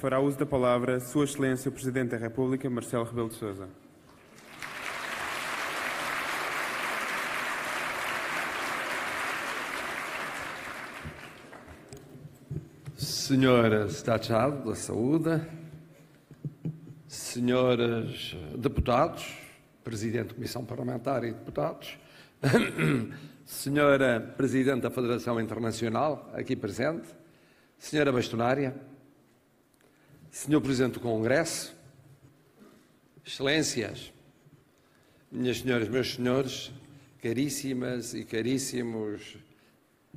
fará uso da palavra Sua Excelência o Presidente da República, Marcelo Rebelo de Sousa. Senhor Secretário-Estado da Saúde, senhores deputados, Presidente da Comissão Parlamentar e deputados, Senhora Presidente da Federação Internacional, aqui presente, Senhora Bastonária, Senhor Presidente do Congresso, Excelências, minhas senhoras, meus senhores, caríssimas e caríssimos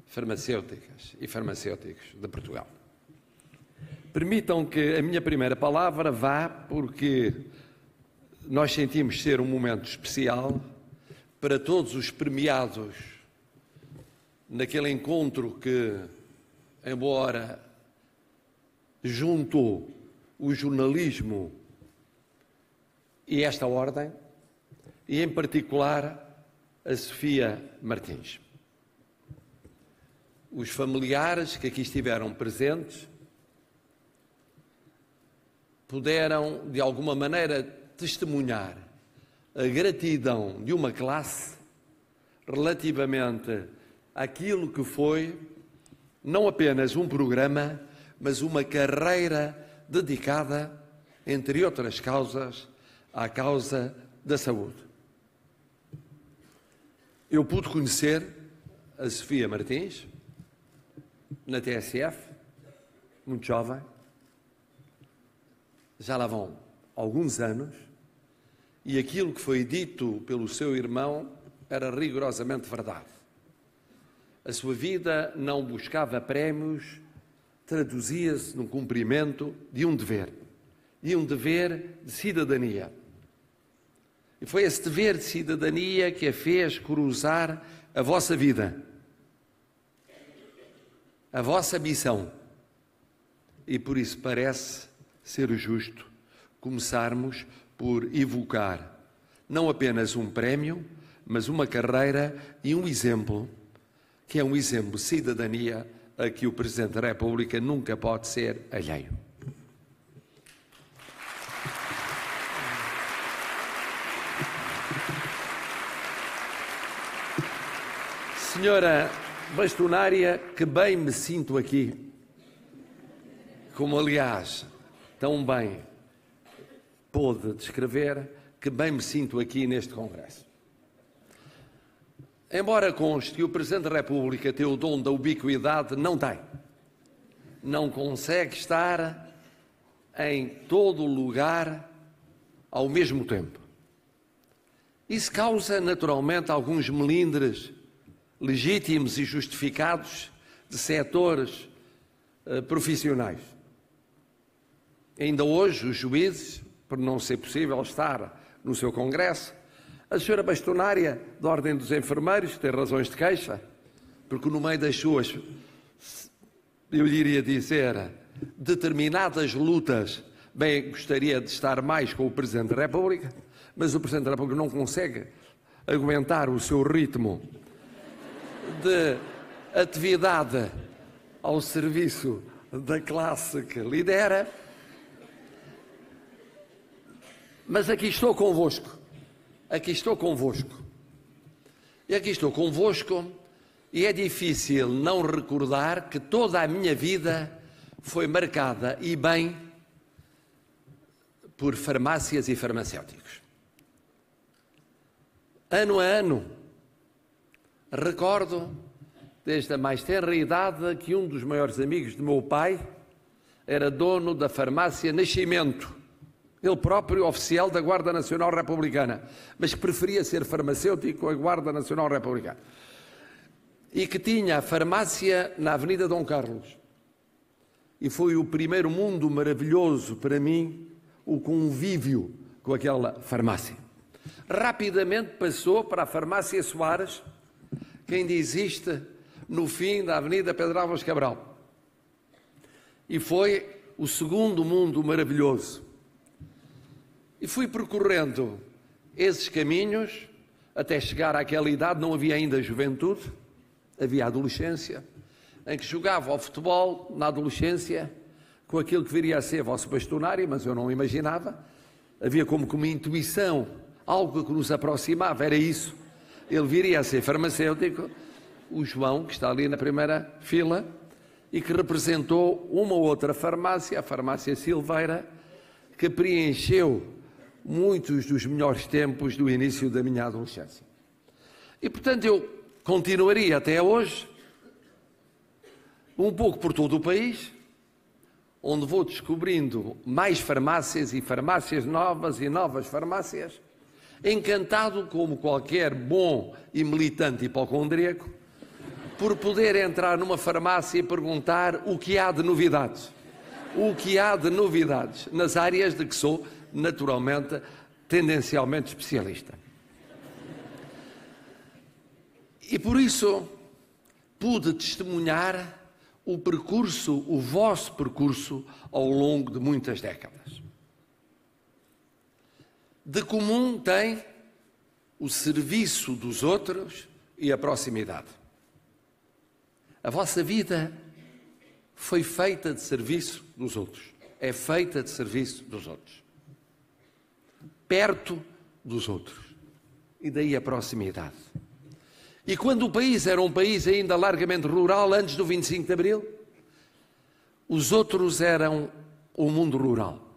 farmacêuticas e farmacêuticos de Portugal. Permitam que a minha primeira palavra vá porque nós sentimos ser um momento especial para todos os premiados naquele encontro que, embora juntou o jornalismo e esta ordem, e em particular a Sofia Martins. Os familiares que aqui estiveram presentes puderam, de alguma maneira, testemunhar a gratidão de uma classe relativamente àquilo que foi não apenas um programa, mas uma carreira dedicada, entre outras causas, à causa da saúde. Eu pude conhecer a Sofia Martins na TSF, muito jovem, já lá vão alguns anos, e aquilo que foi dito pelo seu irmão era rigorosamente verdade. A sua vida não buscava prémios, traduzia-se num cumprimento de um dever de cidadania. E foi esse dever de cidadania que a fez cruzar a vossa vida, a vossa missão. E por isso parece ser justo começarmos por evocar não apenas um prémio, mas uma carreira e um exemplo, que é um exemplo de cidadania a que o Presidente da República nunca pode ser alheio. Senhora Bastonária, que bem me sinto aqui, como aliás tão bem pôde descrever, que bem me sinto aqui neste Congresso. Embora conste que o Presidente da República tem o dom da ubiquidade, não tem. Não consegue estar em todo lugar ao mesmo tempo. Isso causa, naturalmente, alguns melindres legítimos e justificados de setores profissionais. Ainda hoje, os juízes, por não ser possível estar no seu Congresso, a senhora Bastonária, da Ordem dos Enfermeiros, tem razões de queixa, porque no meio das suas, eu lhe iria dizer, determinadas lutas, bem, gostaria de estar mais com o Presidente da República, mas o Presidente da República não consegue aguentar o seu ritmo de atividade ao serviço da classe que lidera. Mas aqui estou convosco. Aqui estou convosco. E aqui estou convosco, e é difícil não recordar que toda a minha vida foi marcada, e bem, por farmácias e farmacêuticos. Ano a ano, recordo, desde a mais tenra idade, que um dos maiores amigos de meu pai era dono da farmácia Nascimento, ele próprio oficial da Guarda Nacional Republicana, mas que preferia ser farmacêutico à Guarda Nacional Republicana. E que tinha a farmácia na Avenida Dom Carlos. E foi o primeiro mundo maravilhoso para mim, o convívio com aquela farmácia. Rapidamente passou para a farmácia Soares, que ainda existe no fim da Avenida Pedro Álvares Cabral. E foi o segundo mundo maravilhoso. E fui percorrendo esses caminhos até chegar àquela idade, não havia ainda juventude, havia adolescência, em que jogava ao futebol na adolescência, com aquilo que viria a ser vosso bastonário, mas eu não imaginava. Havia como que uma intuição, algo que nos aproximava, era isso. Ele viria a ser farmacêutico, o João, que está ali na primeira fila, e que representou uma outra farmácia, a farmácia Silveira, que preencheu muitos dos melhores tempos do início da minha adolescência. E, portanto, eu continuaria até hoje, um pouco por todo o país, onde vou descobrindo mais farmácias e farmácias novas e novas farmácias, encantado como qualquer bom e militante hipocondríaco, por poder entrar numa farmácia e perguntar o que há de novidades. O que há de novidades nas áreas de que sou, naturalmente, tendencialmente especialista. E por isso pude testemunhar o percurso, o vosso percurso, ao longo de muitas décadas. De comum tem o serviço dos outros e a proximidade. A vossa vida foi feita de serviço dos outros. É feita de serviço dos outros. Perto dos outros. E daí a proximidade. E quando o país era um país ainda largamente rural, antes do 25 de Abril, os outros eram o mundo rural.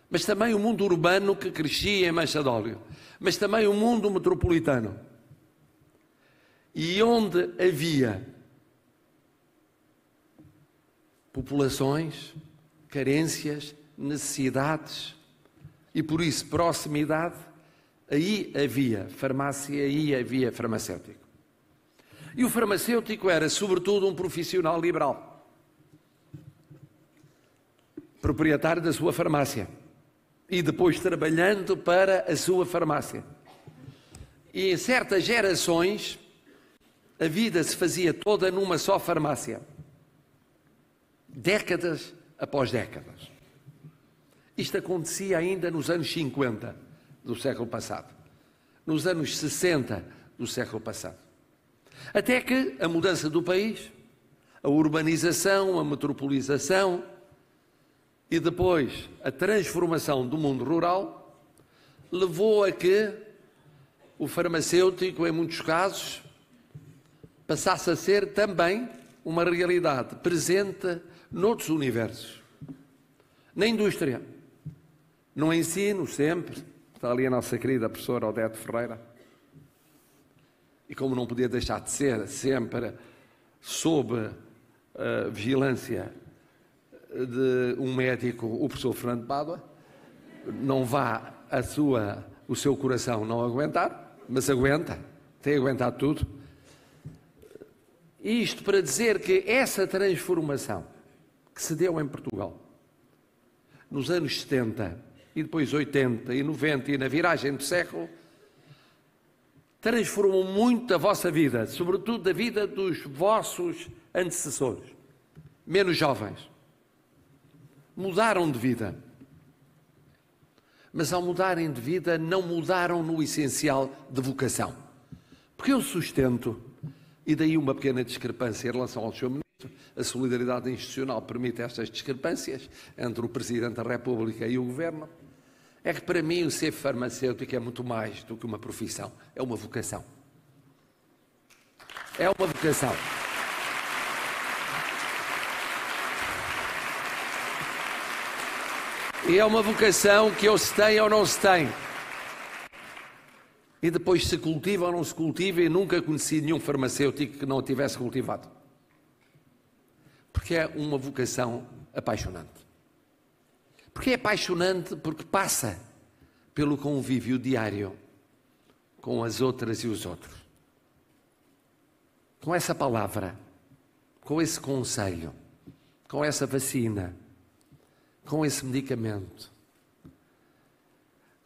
Mas também o mundo urbano que crescia em mancha de óleo. Mas também o mundo metropolitano. E onde havia populações, carências, necessidades e, por isso, proximidade, aí havia farmácia, aí havia farmacêutico. E o farmacêutico era, sobretudo, um profissional liberal, proprietário da sua farmácia e depois trabalhando para a sua farmácia. E em certas gerações, a vida se fazia toda numa só farmácia. Décadas após décadas. Isto acontecia ainda nos anos 50 do século passado, nos anos 60 do século passado. Até que a mudança do país, a urbanização, a metropolização e depois a transformação do mundo rural levou a que o farmacêutico, em muitos casos, passasse a ser também uma realidade presente noutros universos. Na indústria, no ensino, sempre, está ali a nossa querida professora Odete Ferreira, e como não podia deixar de ser, sempre sob a vigilância de um médico, o professor Fernando Pádua, não vá o seu coração não aguentar, mas aguenta, tem aguentado tudo. Isto para dizer que essa transformação que se deu em Portugal nos anos 70 e depois 80 e 90 e na viragem do século transformou muito a vossa vida, sobretudo a vida dos vossos antecessores, menos jovens. Mudaram de vida. Mas ao mudarem de vida não mudaram no essencial de vocação. Porque eu sustento, e daí uma pequena discrepância em relação ao Sr. Ministro, a solidariedade institucional permite estas discrepâncias entre o Presidente da República e o Governo, é que para mim o ser farmacêutico é muito mais do que uma profissão, é uma vocação. É uma vocação. E é uma vocação que ou se tem ou não se tem. E depois se cultiva ou não se cultiva, e nunca conheci nenhum farmacêutico que não a tivesse cultivado. Porque é uma vocação apaixonante. Porque é apaixonante porque passa pelo convívio diário com as outras e os outros. Com essa palavra, com esse conselho, com essa vacina, com esse medicamento,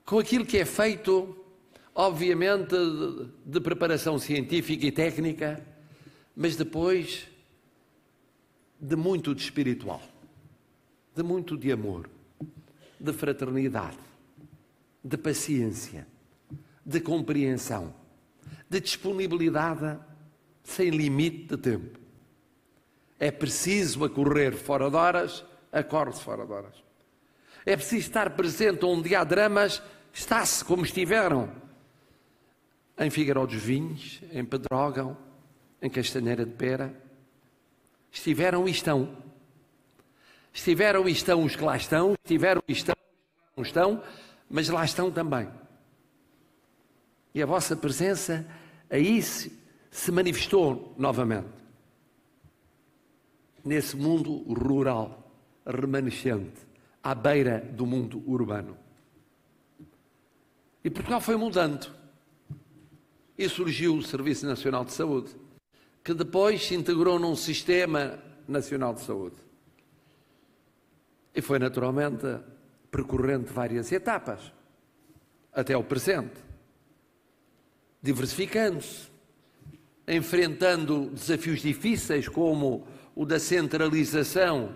com aquilo que é feito, obviamente, de preparação científica e técnica, mas depois de muito de espiritual, de muito de amor, de fraternidade, de paciência, de compreensão, de disponibilidade sem limite de tempo. É preciso a correr fora de horas, acorde-se fora de horas. É preciso estar presente onde há dramas, está-se como estiveram. Em Figueiró dos Vinhos, em Pedrógão, em Castanheira de Pera. Estiveram e estão. Estiveram e estão os que lá estão, estiveram e estão os que lá não estão, mas lá estão também. E a vossa presença aí se manifestou novamente. Nesse mundo rural, remanescente, à beira do mundo urbano. E Portugal foi mudando. E surgiu o Serviço Nacional de Saúde, que depois se integrou num Sistema Nacional de Saúde. E foi naturalmente percorrendo várias etapas, até o presente, diversificando-se, enfrentando desafios difíceis como o da centralização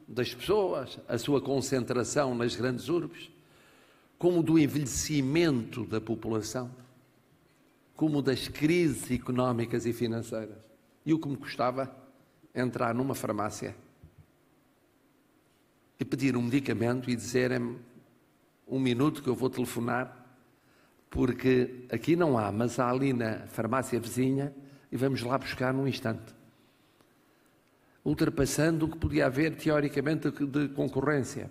das pessoas, a sua concentração nas grandes urbes, como o do envelhecimento da população, como das crises económicas e financeiras. E o que me custava entrar numa farmácia e pedir um medicamento e dizerem-me 1 minuto que eu vou telefonar, porque aqui não há, mas há ali na farmácia vizinha e vamos lá buscar num instante. Ultrapassando o que podia haver teoricamente de concorrência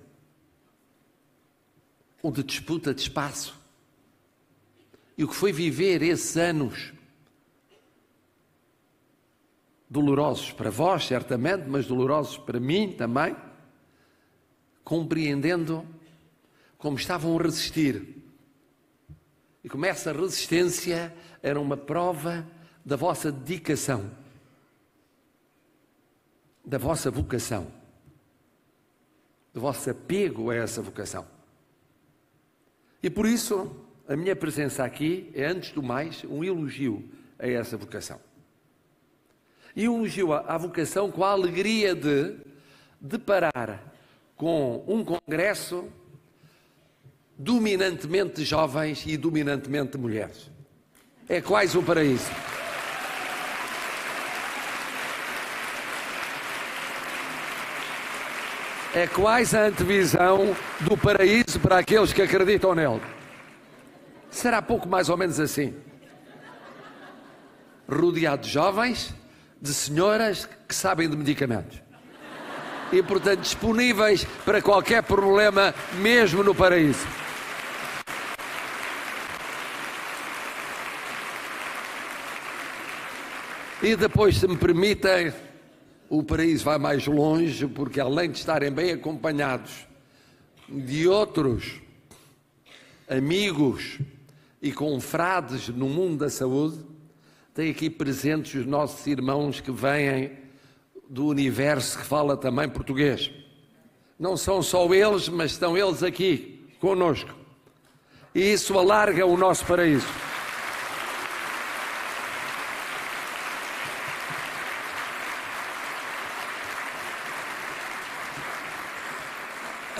ou de disputa de espaço. E o que foi viver esses anos dolorosos para vós, certamente, mas dolorosos para mim também, compreendendo como estavam a resistir. E como essa resistência era uma prova da vossa dedicação, da vossa vocação, do vosso apego a essa vocação. E por isso, a minha presença aqui é, antes do mais, um elogio a essa vocação. E um elogio à vocação com a alegria de deparar com um congresso dominantemente de jovens e dominantemente de mulheres. É quase um paraíso. É quase a antevisão do paraíso para aqueles que acreditam nele. Será pouco mais ou menos assim. Rodeado de jovens, de senhoras que sabem de medicamentos. E, portanto, disponíveis para qualquer problema, mesmo no paraíso. E depois, se me permitem, o paraíso vai mais longe, porque além de estarem bem acompanhados de outros amigos e confrades no mundo da saúde, tem aqui presentes os nossos irmãos que vêm do universo que fala também português. Não são só eles, mas estão eles aqui, conosco. E isso alarga o nosso paraíso.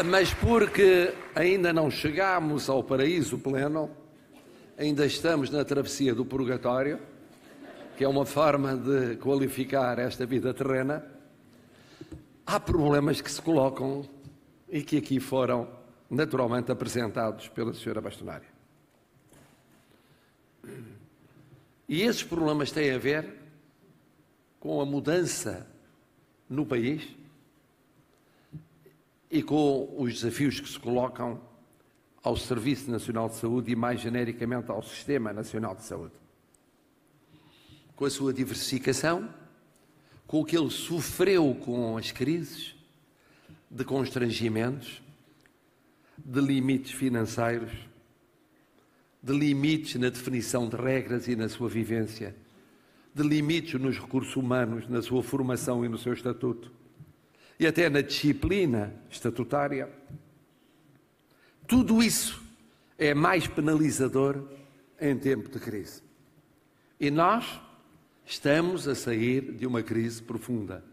Mas porque ainda não chegámos ao paraíso pleno, ainda estamos na travessia do purgatório, que é uma forma de qualificar esta vida terrena, há problemas que se colocam e que aqui foram naturalmente apresentados pela senhora bastonária. E esses problemas têm a ver com a mudança no país e com os desafios que se colocam ao Serviço Nacional de Saúde e, mais genericamente, ao Sistema Nacional de Saúde. Com a sua diversificação, com o que ele sofreu com as crises, de constrangimentos, de limites financeiros, de limites na definição de regras e na sua vivência, de limites nos recursos humanos, na sua formação e no seu estatuto, e até na disciplina estatutária. Tudo isso é mais penalizador em tempo de crise. E nós estamos a sair de uma crise profunda,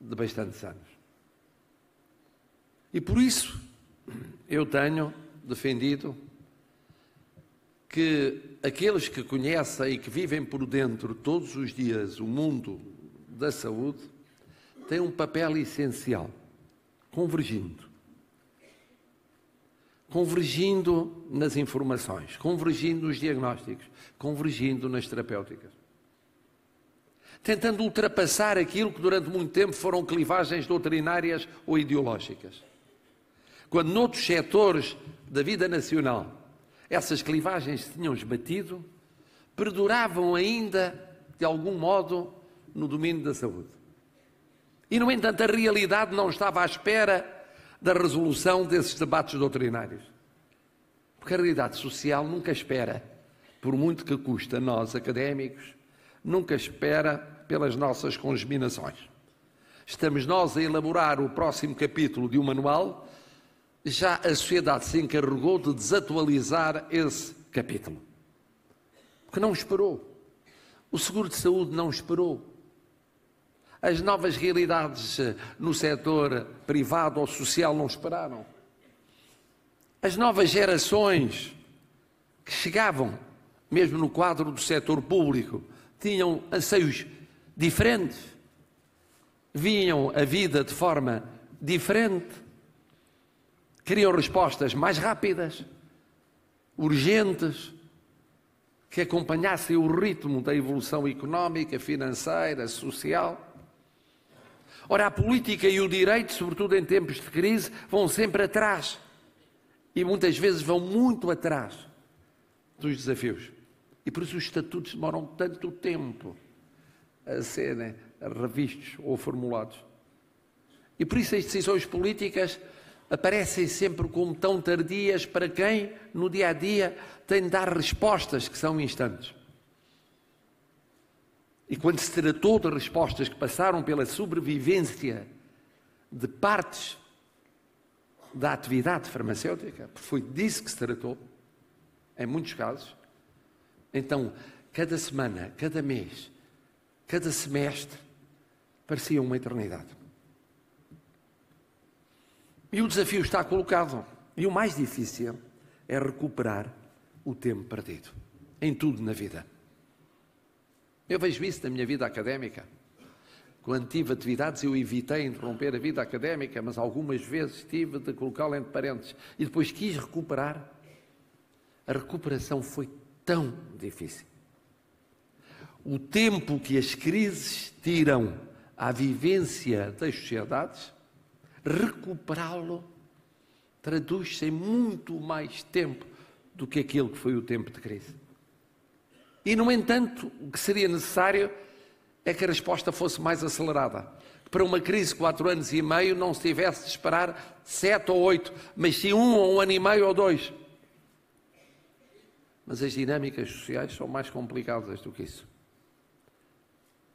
de bastantes anos. E por isso eu tenho defendido que aqueles que conhecem e que vivem por dentro todos os dias o mundo da saúde têm um papel essencial convergindo. Convergindo nas informações, convergindo nos diagnósticos, convergindo nas terapêuticas. Tentando ultrapassar aquilo que durante muito tempo foram clivagens doutrinárias ou ideológicas. Quando noutros setores da vida nacional essas clivagens se tinham esbatido, perduravam ainda, de algum modo, no domínio da saúde. E, no entanto, a realidade não estava à espera da resolução desses debates doutrinários. Porque a realidade social nunca espera, por muito que custa a nós, académicos, nunca espera pelas nossas congeminações. Estamos nós a elaborar o próximo capítulo de um manual, já a sociedade se encarregou de desatualizar esse capítulo. Porque não esperou. O seguro de saúde não esperou. As novas realidades no setor privado ou social não esperaram. As novas gerações que chegavam, mesmo no quadro do setor público, tinham anseios diferentes, viam a vida de forma diferente, queriam respostas mais rápidas, urgentes, que acompanhassem o ritmo da evolução económica, financeira, social. Ora, a política e o direito, sobretudo em tempos de crise, vão sempre atrás. E muitas vezes vão muito atrás dos desafios. E por isso os estatutos demoram tanto tempo a serem revistos ou formulados. E por isso as decisões políticas aparecem sempre como tão tardias para quem, no dia-a-dia, tem de dar respostas que são instantes. E quando se tratou de respostas que passaram pela sobrevivência de partes da atividade farmacêutica, porque foi disso que se tratou, em muitos casos, então, cada semana, cada mês, cada semestre, parecia uma eternidade. E o desafio está colocado. E o mais difícil é recuperar o tempo perdido. Em tudo na vida. Eu vejo isso na minha vida académica. Quando tive atividades, eu evitei interromper a vida académica, mas algumas vezes tive de colocá-la entre parênteses. E depois quis recuperar. A recuperação foi tão difícil. O tempo que as crises tiram à vivência das sociedades, recuperá-lo traduz-se em muito mais tempo do que aquele que foi o tempo de crise. E, no entanto, o que seria necessário é que a resposta fosse mais acelerada. Para uma crise de 4 anos e meio não se tivesse de esperar 7 ou 8, mas sim 1 ou 1 ano e meio ou 2. Mas as dinâmicas sociais são mais complicadas do que isso.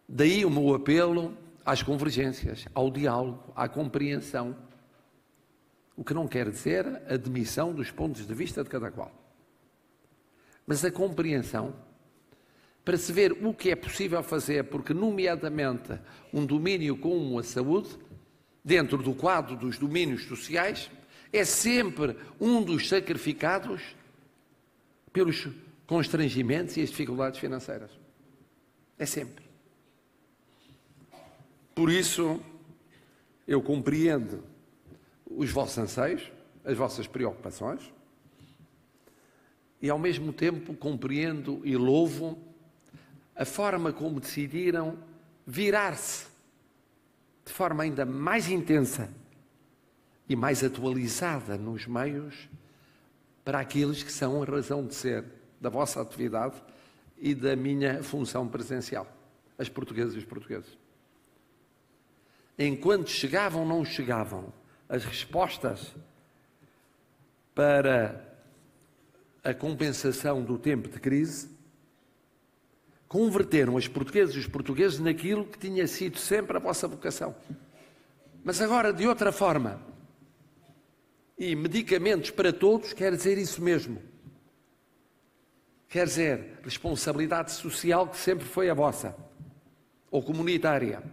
Daí o meu apelo às convergências, ao diálogo, à compreensão. O que não quer dizer a admissão dos pontos de vista de cada qual. Mas a compreensão para se ver o que é possível fazer, porque, nomeadamente, um domínio como a saúde, dentro do quadro dos domínios sociais, é sempre um dos sacrificados pelos constrangimentos e as dificuldades financeiras. É sempre. Por isso, eu compreendo os vossos anseios, as vossas preocupações, e, ao mesmo tempo, compreendo e louvo a forma como decidiram virar-se de forma ainda mais intensa e mais atualizada nos meios para aqueles que são a razão de ser da vossa atividade e da minha função presencial, as portuguesas e os portugueses. Enquanto chegavam, não chegavam as respostas para a compensação do tempo de crise, converteram as portuguesas e os portugueses naquilo que tinha sido sempre a vossa vocação. Mas agora de outra forma. E medicamentos para todos quer dizer isso mesmo. Quer dizer, responsabilidade social que sempre foi a vossa, ou comunitária.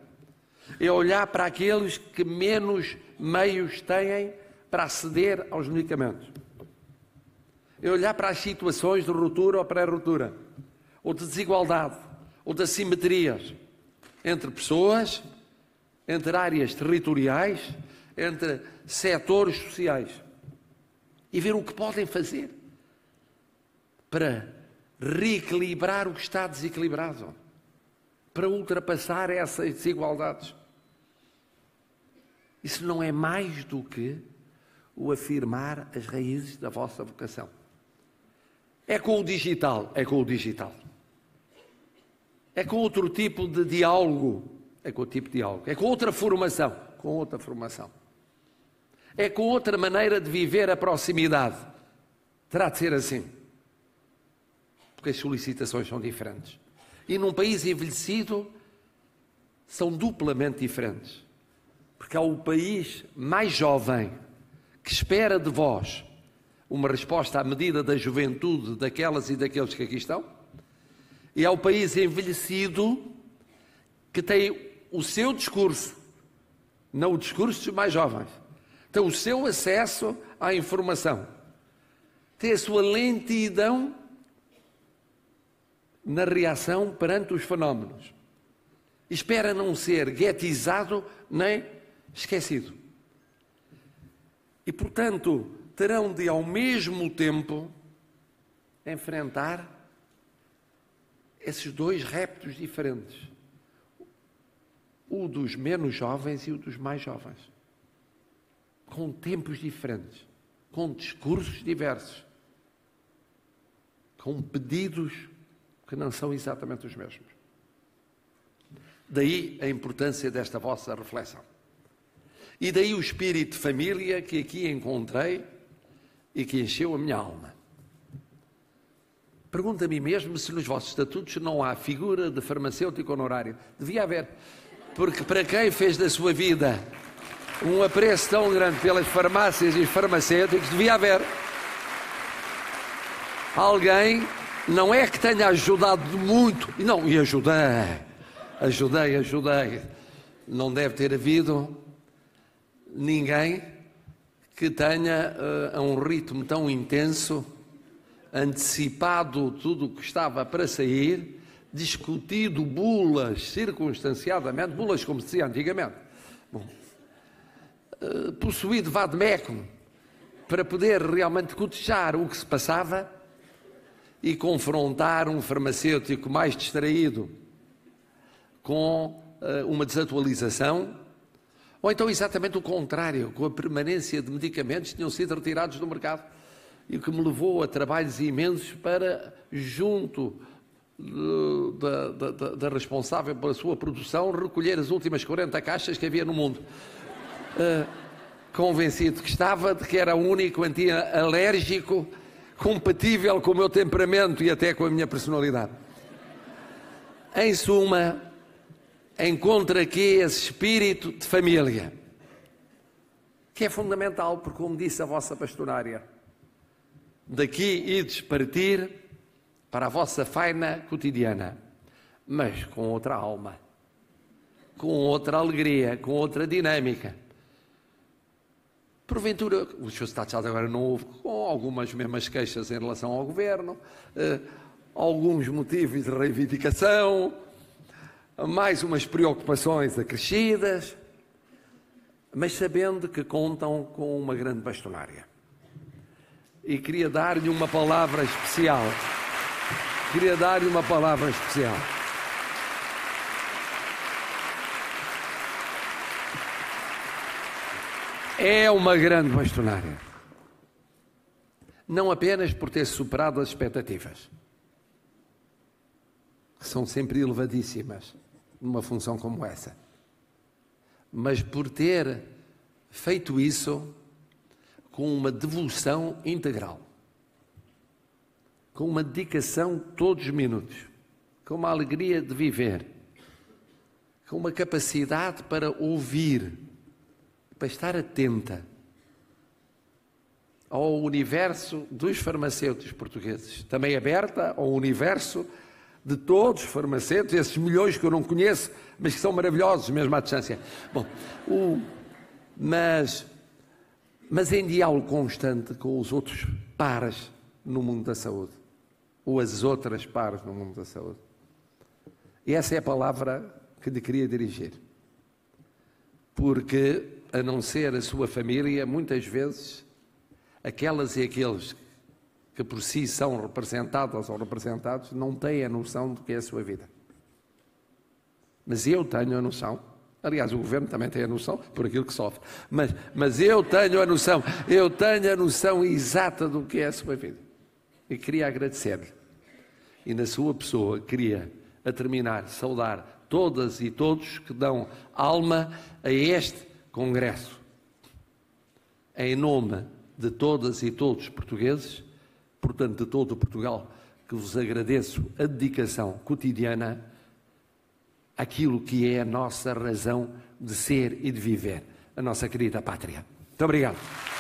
É olhar para aqueles que menos meios têm para aceder aos medicamentos. É olhar para as situações de ruptura ou pré-ruptura, ou de desigualdade, ou de assimetrias entre pessoas, entre áreas territoriais, entre setores sociais e ver o que podem fazer para reequilibrar o que está desequilibrado, para ultrapassar essas desigualdades. Isso não é mais do que o afirmar as raízes da vossa vocação. É com o digital, é com o digital. É com outro tipo de diálogo, é com outro tipo de diálogo. É com outra formação, com outra formação. É com outra maneira de viver a proximidade. Terá de ser assim. Porque as solicitações são diferentes. E num país envelhecido, são duplamente diferentes. Porque há o país mais jovem, que espera de vós uma resposta à medida da juventude daquelas e daqueles que aqui estão, e há o país envelhecido que tem o seu discurso, não o discurso dos mais jovens, tem o seu acesso à informação, tem a sua lentidão na reação perante os fenómenos, espera não ser guetizado nem esquecido. E, portanto, terão de, ao mesmo tempo, enfrentar esses dois reptos diferentes. O dos menos jovens e o dos mais jovens. Com tempos diferentes, com discursos diversos, com pedidos que não são exatamente os mesmos. Daí a importância desta vossa reflexão. E daí o espírito de família que aqui encontrei e que encheu a minha alma. Pergunto a mim mesmo se nos vossos estatutos não há figura de farmacêutico honorário. Devia haver, porque para quem fez da sua vida um apreço tão grande pelas farmácias e farmacêuticos, devia haver alguém, não é que tenha ajudado muito, não, e ajudei. Não deve ter havido ninguém que tenha a um ritmo tão intenso antecipado tudo o que estava para sair, discutido bulas circunstanciadamente, bulas como se dizia antigamente, possuído vade-mecum para poder realmente cotejar o que se passava e confrontar um farmacêutico mais distraído com uma desatualização, ou então exatamente o contrário, com a permanência de medicamentos que tinham sido retirados do mercado e que me levou a trabalhos imensos para, junto da responsável pela sua produção, recolher as últimas 40 caixas que havia no mundo. Convencido que estava de que era o único anti-alérgico compatível com o meu temperamento e até com a minha personalidade. Em suma, encontro aqui esse espírito de família, que é fundamental, porque, como disse a vossa pastorária, daqui ides partir para a vossa faina cotidiana, mas com outra alma, com outra alegria, com outra dinâmica. Porventura, o Sr. Estado agora não houve, com algumas mesmas queixas em relação ao Governo, alguns motivos de reivindicação, mais umas preocupações acrescidas, mas sabendo que contam com uma grande bastonária. E queria dar-lhe uma palavra especial. É uma grande bastonária. Não apenas por ter superado as expectativas, que são sempre elevadíssimas numa função como essa, mas por ter feito isso com uma devoção integral, com uma dedicação todos os minutos, com uma alegria de viver, com uma capacidade para ouvir, para estar atenta ao universo dos farmacêuticos portugueses, também aberta ao universo de todos os farmacêuticos, esses milhões que eu não conheço, mas que são maravilhosos mesmo à distância. Bom, mas em diálogo constante com os outros pares no mundo da saúde, ou as outras pares no mundo da saúde. E essa é a palavra que lhe queria dirigir. Porque a não ser a sua família, muitas vezes, aquelas e aqueles que por si são representados ou representados, não têm a noção do que é a sua vida. Mas eu tenho a noção, aliás, o Governo também tem a noção, por aquilo que sofre, mas eu tenho a noção exata do que é a sua vida. E queria agradecer-lhe. E na sua pessoa, queria, a terminar, saudar todas e todos que dão alma a este Congresso. Em nome de todas e todos os portugueses, portanto de todo o Portugal, que vos agradeço a dedicação cotidiana àquilo que é a nossa razão de ser e de viver, a nossa querida pátria. Muito obrigado.